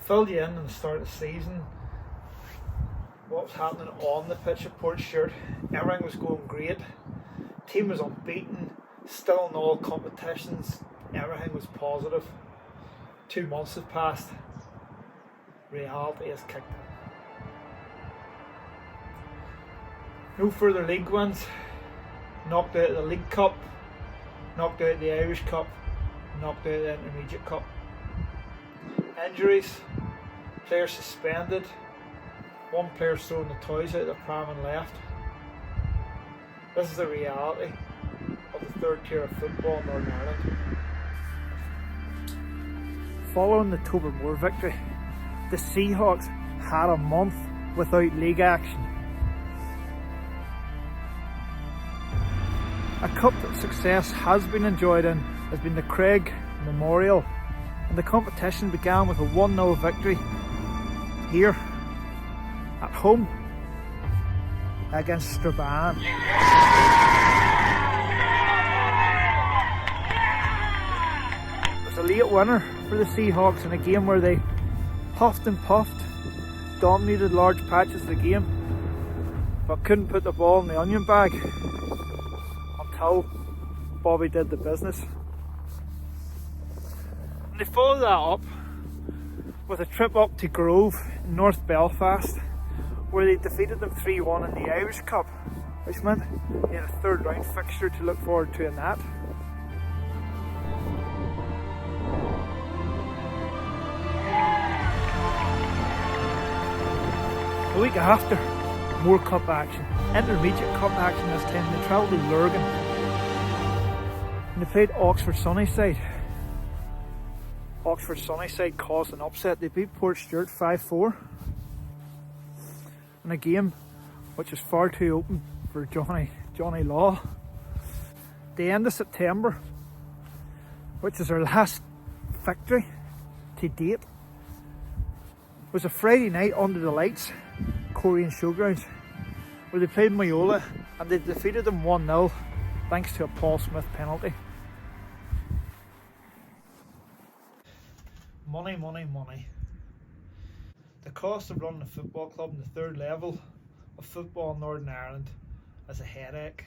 Filled you in the start of the season. What was happening on the pitch at Portstewart? Everything was going great. Team was unbeaten. Still in all competitions. Everything was positive. 2 months have passed. Reality has kicked in. No further league wins. Knocked out of the League Cup. Knocked out of the Irish Cup. Knocked out of the Intermediate Cup. Injuries. Players suspended. One player's thrown the toys out of the pram and left. This is the reality of the third tier of football in Northern Ireland. Following the Tobermoor victory, the Seahawks had a month without league action. A cup that success has been enjoyed in has been the Craig Memorial, and the competition began with a 1-0 victory here at home against Strabane. It was a late winner for the Seahawks in a game where they huffed and puffed, dominated large patches of the game, but couldn't put the ball in the onion bag until Bobby did the business. And they followed that up with a trip up to Grove in North Belfast, where they defeated them 3-1 in the Irish Cup, which meant they had a third round fixture to look forward to in that. The week after, more cup action, intermediate cup action this time. They travelled to Lurgan and they played Oxford Sunnyside. Oxford Sunnyside caused an upset. They beat Portstewart 5-4 in a game which is far too open for Johnny Law. The end of September, which is our last victory to date, was a Friday night under the lights, Korean Showgrounds, where they played Mayola and they defeated them 1-0 thanks to a Paul Smith penalty. Money, money, money. The cost of running a football club in the third level of football in Northern Ireland is a headache.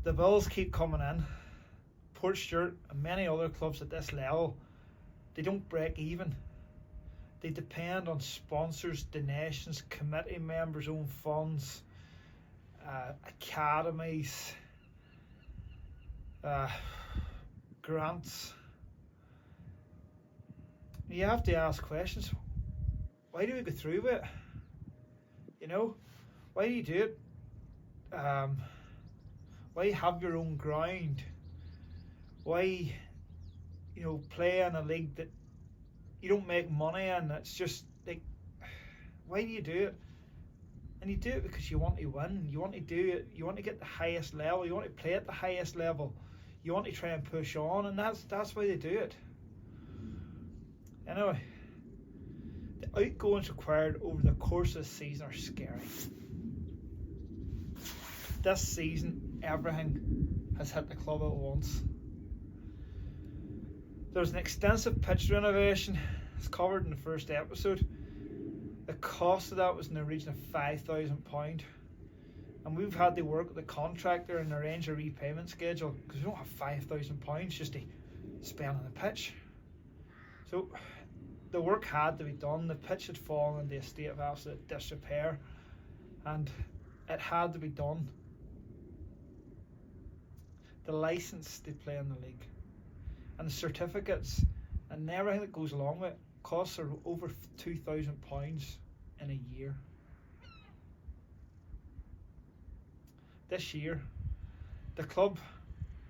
The bills keep coming in. Portstewart and many other clubs at this level, they don't break even. They depend on sponsors, donations, committee members' own funds, academies, grants. You have to ask questions. Why do we go through with it? You know, why do you do it? Why have your own ground? Why, play in a league that you don't make money in? It's just like, why do you do it? And you do it because you want to win. You want to do it. You want to get the highest level. You want to play at the highest level. You want to try and push on, and that's why they do it. Anyway, the outgoings required over the course of the season are scary. This season, everything has hit the club at once. There's an extensive pitch renovation, it's covered in the first episode. The cost of that was in the region of £5,000, and we've had to work with the contractor and arrange a repayment schedule because we don't have £5,000 just to spend on the pitch. So the work had to be done. The pitch had fallen into a state of absolute disrepair, and it had to be done. The licence to play in the league and the certificates and everything that goes along with it costs are over £2,000 in a year. This year, the club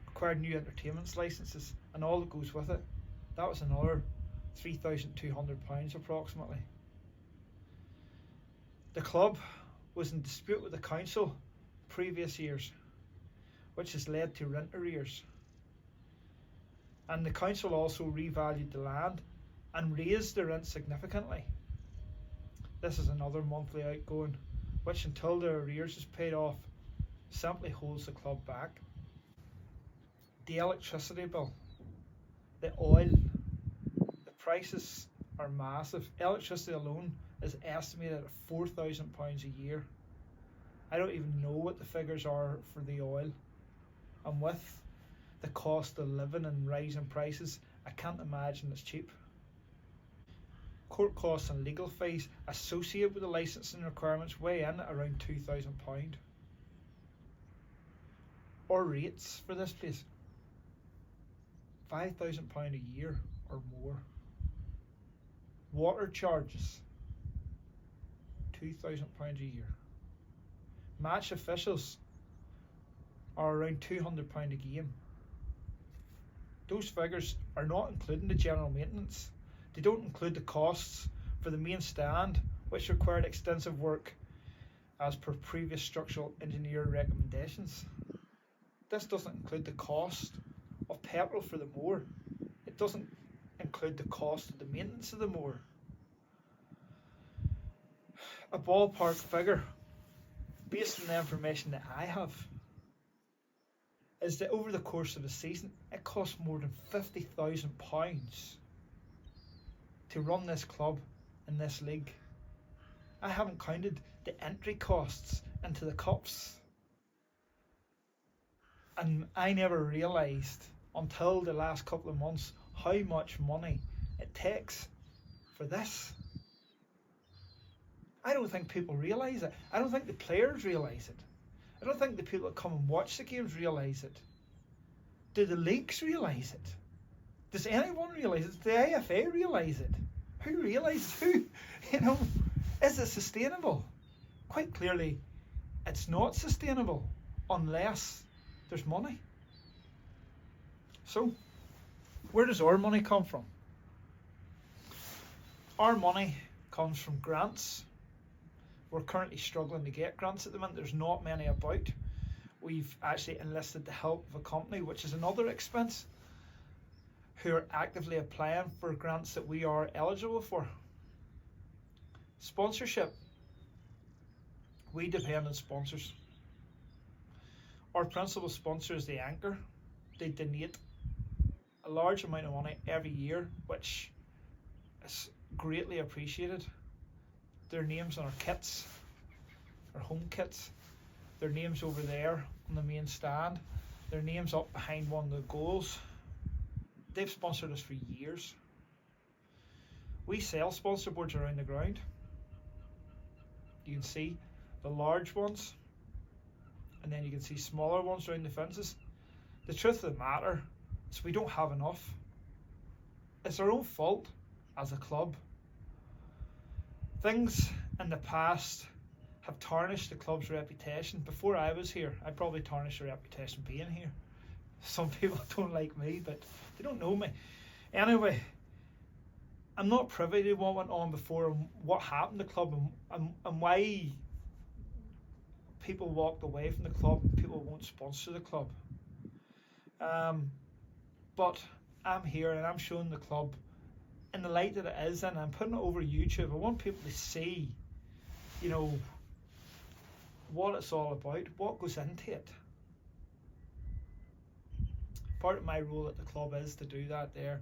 acquired new entertainment licences and all that goes with it. That was another £3,200 approximately. The club was in dispute with the council previous years, which has led to rent arrears. And the council also revalued the land and raised the rent significantly. This is another monthly outgoing, which until the arrears is paid off, simply holds the club back. The electricity bill, the oil, the prices are massive. Electricity alone is estimated at £4,000 a year. I don't even know what the figures are for the oil. And with the cost of living and rising prices, I can't imagine it's cheap. Court costs and legal fees associated with the licensing requirements weigh in at around £2,000. Or rates for this place, £5,000 a year or more. Water charges, £2,000 a year. Match officials are around £200 a game. Those figures are not including the general maintenance. They don't include the costs for the main stand, which required extensive work as per previous structural engineer recommendations. This doesn't include the cost of petrol for the moor. It doesn't include the cost of the maintenance of the moor. A ballpark figure, based on the information that I have, is that over the course of a season, it costs more than £50,000 to run this club in this league. I haven't counted the entry costs into the cups. And I never realised until the last couple of months how much money it takes for this. I don't think people realise it. I don't think the players realise it. I don't think the people that come and watch the games realise it. Do the leagues realise it? Does anyone realise it? Does the AFA realise it? Who realises? Who? Is it sustainable? Quite clearly, it's not sustainable unless there's money. So, where does our money come from? Our money comes from grants. We're currently struggling to get grants at the minute. There's not many about. We've actually enlisted the help of a company, which is another expense, who are actively applying for grants that we are eligible for. Sponsorship. We depend on sponsors. Our principal sponsor is the Anchor. They donate a large amount of money every year, which is greatly appreciated. Their names on our kits, our home kits, their names over there on the main stand, their names up behind one of the goals. They've sponsored us for years. We sell sponsor boards around the ground. You can see the large ones, and then you can see smaller ones around the fences. The truth of the matter is we don't have enough. It's our own fault as a club. Things in the past have tarnished the club's reputation. Before I was here, I probably tarnished the reputation being here. Some people don't like me, but they don't know me. Anyway, I'm not privy to what went on before and what happened to the club and why people walked away from the club and people won't sponsor the club. But I'm here and I'm showing the club in the light that it is, and I'm putting it over YouTube. I want people to see, what it's all about, what goes into it. Part of my role at the club is to do that there.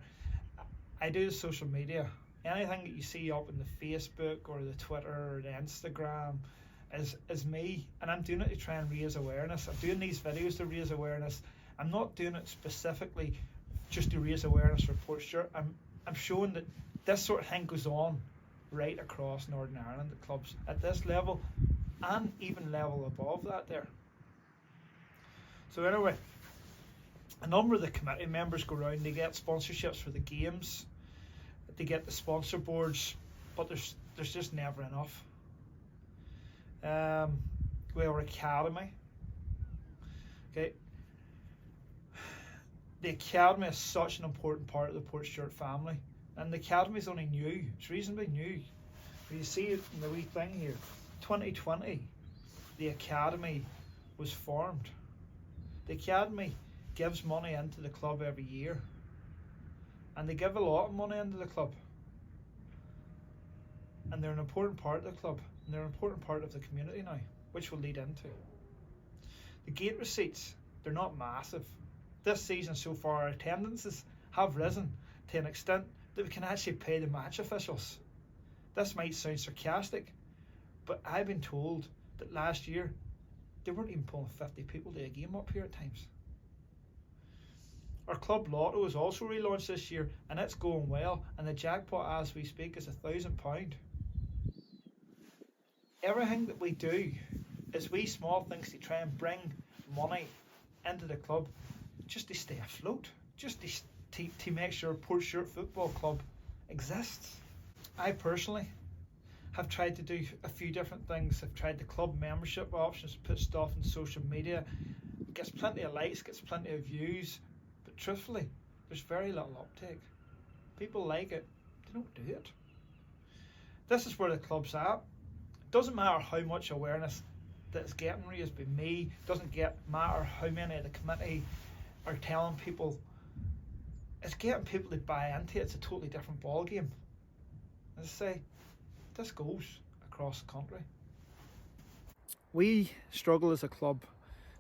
I do the social media. Anything that you see up in the Facebook or the Twitter or the Instagram is me, and I'm doing it to try and raise awareness. I'm doing these videos to raise awareness. I'm not doing it specifically just to raise awareness for Portstewart. I'm showing that this sort of thing goes on right across Northern Ireland at clubs at this level and even level above that there. So anyway, a number of the committee members go around, they get sponsorships for the games, they get the sponsor boards, but there's just never enough. We have our academy. Okay. The academy is such an important part of the Portstewart family, and the academy is only new. It's reasonably new. You see it in the wee thing here. 2020, the academy was formed. The academy gives money into the club every year, and they give a lot of money into the club, and they're an important part of the club, and they're an important part of the community now, which we'll lead into. The gate receipts, they're not massive. This season so far, our attendances have risen to an extent that we can actually pay the match officials. This might sound sarcastic, but I've been told that last year they weren't even pulling 50 people to a game up here at times. Our club lotto is also relaunched this year, and it's going well, and the jackpot as we speak is £1,000. Everything that we do is wee small things to try and bring money into the club just to stay afloat, just to make sure Portstewart Football Club exists. I personally have tried to do a few different things. I've tried the club membership options, put stuff on social media, gets plenty of likes, gets plenty of views, but truthfully, there's very little uptake. People like it, they don't do it. This is where the club's at. It doesn't matter how much awareness that's getting raised by me, doesn't matter how many of the committee are telling people. It's getting people to buy into it. It's a totally different ball game. As I say, this goes across the country. We struggle as a club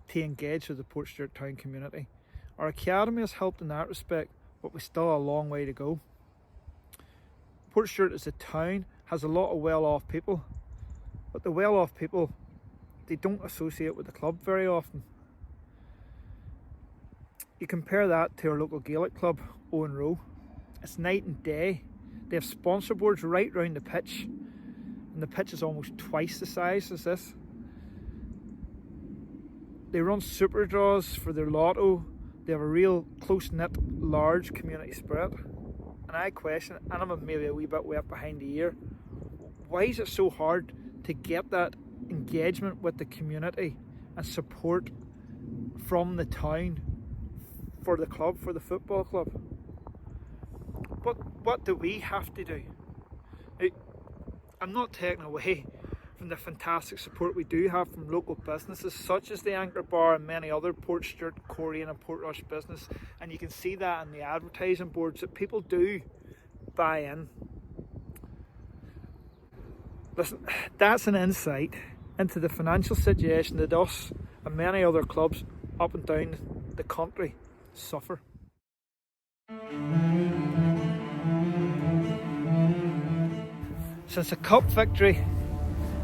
to engage with the Portstewart town community. Our academy has helped in that respect, but we've still a long way to go. Portstewart as a town has a lot of well-off people, but the well-off people, they don't associate with the club very often. You compare that to our local Gaelic club, Owen Row. It's night and day. They have sponsor boards right round the pitch, and the pitch is almost twice the size as this. They run super draws for their lotto. They have a real close-knit, large community spirit. And I question, and I'm maybe a wee bit wet behind the ear, why is it so hard to get that engagement with the community and support from the town for the club, for the football club? What do we have to do? I'm not taking away from the fantastic support we do have from local businesses such as the Anchor Bar and many other Portstewart, Korean and Portrush business, and you can see that in the advertising boards that people do buy in. Listen, that's an insight into the financial situation that us and many other clubs up and down the country suffer. Since a cup victory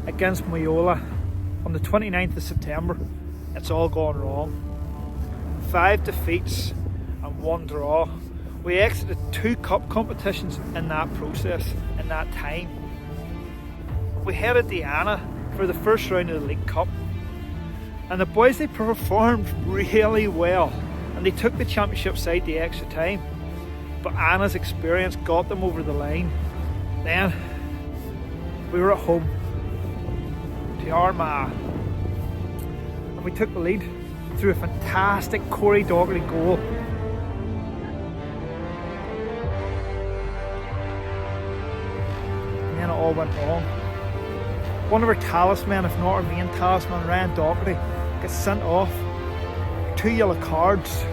against Moyola on the 29th of September, it's all gone wrong. 5 defeats and 1 draw. We exited 2 cup competitions in that process, in that time. We headed to Anna for the first round of the League Cup, and the boys, they performed really well, and they took the championship side the extra time, but Anna's experience got them over the line. Then we were at home to Armagh, and we took the lead through a fantastic Corey Dougherty goal. And then it all went wrong. One of our talisman, if not our main talisman, Ryan Dougherty, gets sent off. 2 yellow cards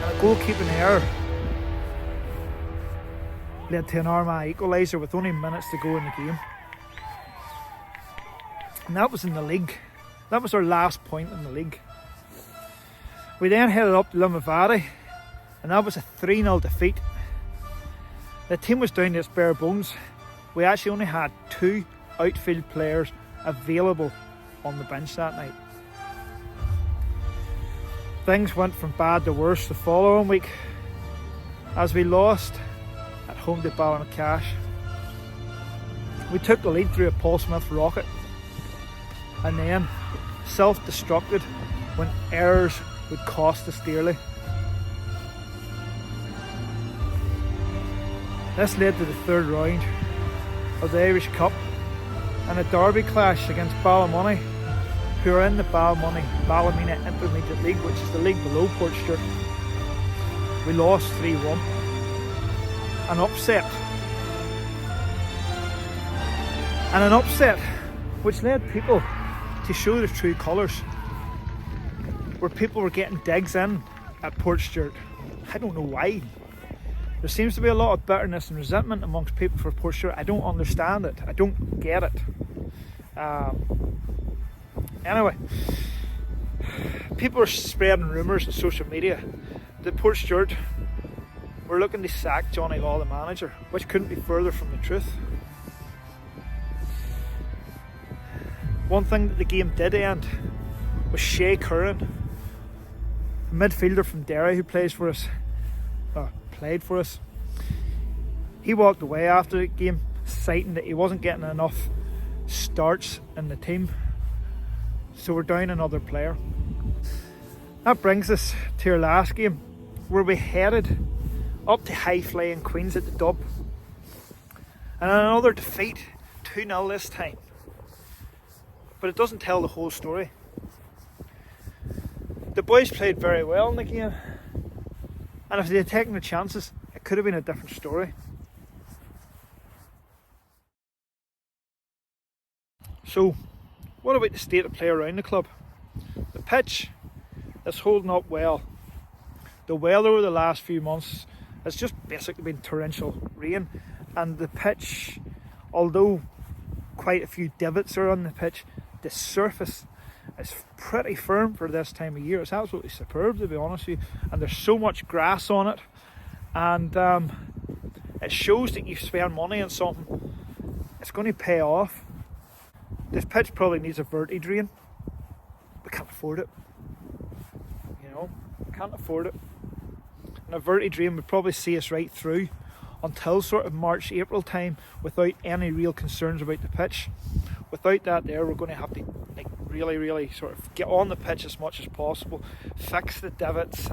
and a goalkeeping error led to an Armagh equaliser with only minutes to go in the game. And that was in the league. That was our last point in the league. We then headed up to Limavady, and that was a 3-0 defeat. The team was down to its bare bones. We actually only had 2 outfield players available on the bench that night. Things went from bad to worse the following week as we lost at home to Ballincash. We took the lead through a Paul Smith rocket and then self-destructed when errors would cost us dearly. This led to the 3rd round of the Irish Cup and a derby clash against Ballymoney, who are in the Ballymena Intermediate League, which is the league below Portstewart. We lost 3-1. An upset. And an upset which led people to show their true colours, where people were getting digs in at Portstewart. I don't know why. There seems to be a lot of bitterness and resentment amongst people for Portstewart. I don't understand it. I don't get it. Anyway, people are spreading rumours on social media that Portstewart we're looking to sack Johnny Law, the manager, which couldn't be further from the truth. One thing that the game did end was Shea Curran, a midfielder from Derry who played for us. He walked away after the game, citing that he wasn't getting enough starts in the team. So we're down another player. That brings us to our last game, where we headed up to high flying Queens at the Dub. And another defeat, 2-0 this time. But it doesn't tell the whole story. The boys played very well in the game, and if they had taken the chances, it could have been a different story. So, what about the state of play around the club? The pitch is holding up well. The weather over the last few months has just basically been torrential rain, and the pitch, although quite a few divots are on the pitch, the surface is pretty firm for this time of year. It's absolutely superb, to be honest with you, and there's so much grass on it, and it shows that you spend money on something, it's going to pay off. This pitch probably needs a verti drain. We can't afford it. Can't afford it. And a verti drain would probably see us right through until sort of March, April time without any real concerns about the pitch. Without that there, we're going to have to really sort of get on the pitch as much as possible, fix the divots,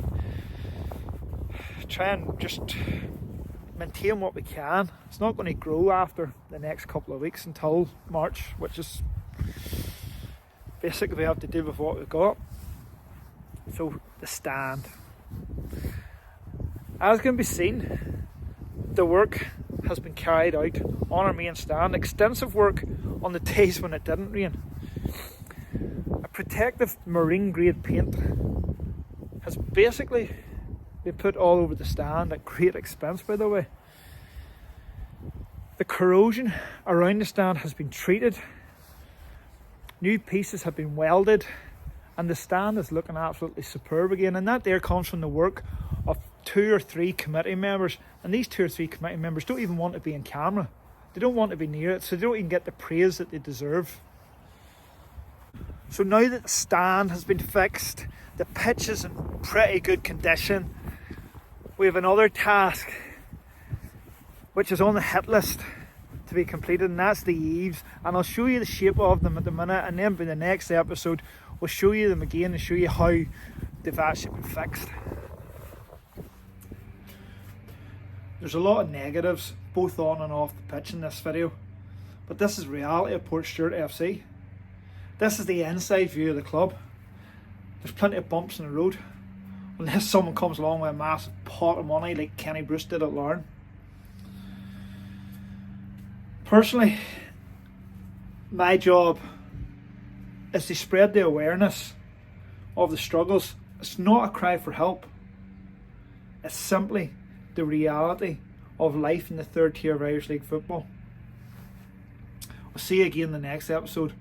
try and just maintain what we can. It's not going to grow after the next couple of weeks until March, which is basically we have to deal with what we've got. So the stand, as can be seen, the work has been carried out on our main stand. Extensive work on the days when it didn't rain. A protective marine grade paint has basically been put all over the stand at great expense, by the way. The corrosion around the stand has been treated. New pieces have been welded, and the stand is looking absolutely superb again. And that there comes from the work of 2 or 3 committee members, and these 2 or 3 committee members don't even want to be in camera. They don't want to be near it, so they don't even get the praise that they deserve. So now that the stand has been fixed, the pitch is in pretty good condition, we have another task which is on the hit list to be completed, and that's the eaves. And I'll show you the shape of them at the minute, and then by the next episode we'll show you them again and show you how they've actually been fixed. There's a lot of negatives both on and off the pitch in this video, but this is reality of Portstewart FC. This is the inside view of the club. There's plenty of bumps in the road, unless someone comes along with a massive pot of money like Kenny Bruce did at Larne. Personally, my job is to spread the awareness of the struggles. It's not a cry for help. It's simply the reality of life in the third tier of Irish League football. We'll see you again in the next episode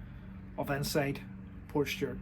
of Inside Portstewart.